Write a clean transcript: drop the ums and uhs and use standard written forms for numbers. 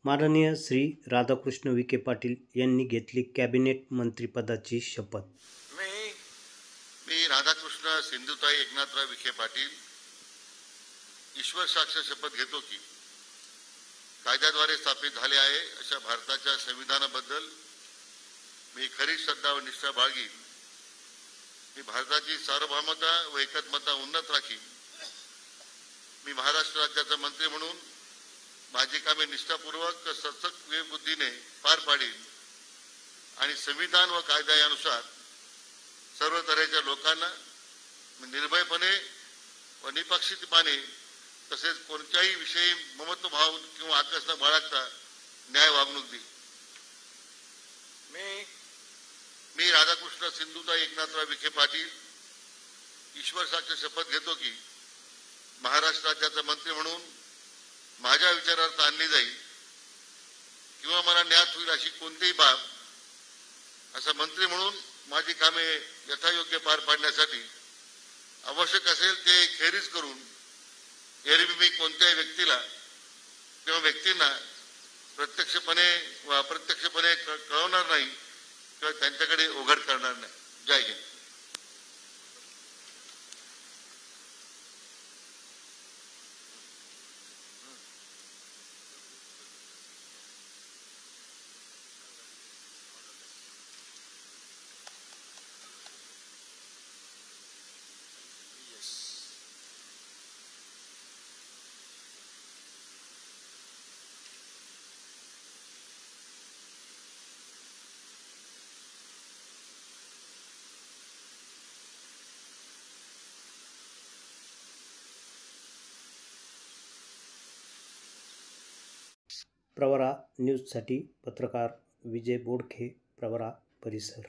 माननीय श्री राधाकृष्ण विखे पाटील यांनी घेतली कॅबिनेट मंत्रिपदाची शपथ। मी राधाकृष्ण सिंधुताई एकनाथराव विखे पाटील ईश्वर साक्ष शपथ घेतो की कायद्याद्वारे स्थापित झाले आहे अशा भारताच्या संविधानाबद्दल मी खरी श्रद्धा व निष्ठा बाळगीन। मी भारताची सार्वभौमता व एकात्मता उन्नत राखीन। मी महाराष्ट्र राज्याचा मंत्री म्हणून माझी कामे निष्ठापूर्वक सचक विवेकबुद्धीने पार पाडीन आणि संविधान व कायदा यानुसार सर्व तऱ्हेच्या लोकांना निर्भयपणे व निपक्षपातीपणे तसेच कोणत्याही विषयी ममत्वभाव किंवा आकस न बाळगता न्याय वागणूक देईन। मी राधाकृष्ण सिंधुताई एकनाथराव विखे पाटील ईश्वर साक्ष शपथ घेतो की महाराष्ट्र राज्याचा मंत्री म्हणून माझ्या विचारार्थ आणली जाईल किंवा मला ज्ञात होईल अशी कोणतीही बाब असा मंत्री म्हणून माझी कामे यथायोग्य पार पाडण्यासाठी आवश्यक असेल ते खेरीज करून एरवी मी कोणत्याही व्यक्तीला किंवा व्यक्तींना प्रत्यक्षपणे व अप्रत्यक्षपणे कळवणार नाही किंवा त्यांच्याकडे उघड करणार नाही। जय हिंद। प्रवरा न्यूजसाठी पत्रकार विजय बोडखे, प्रवरा परिसर।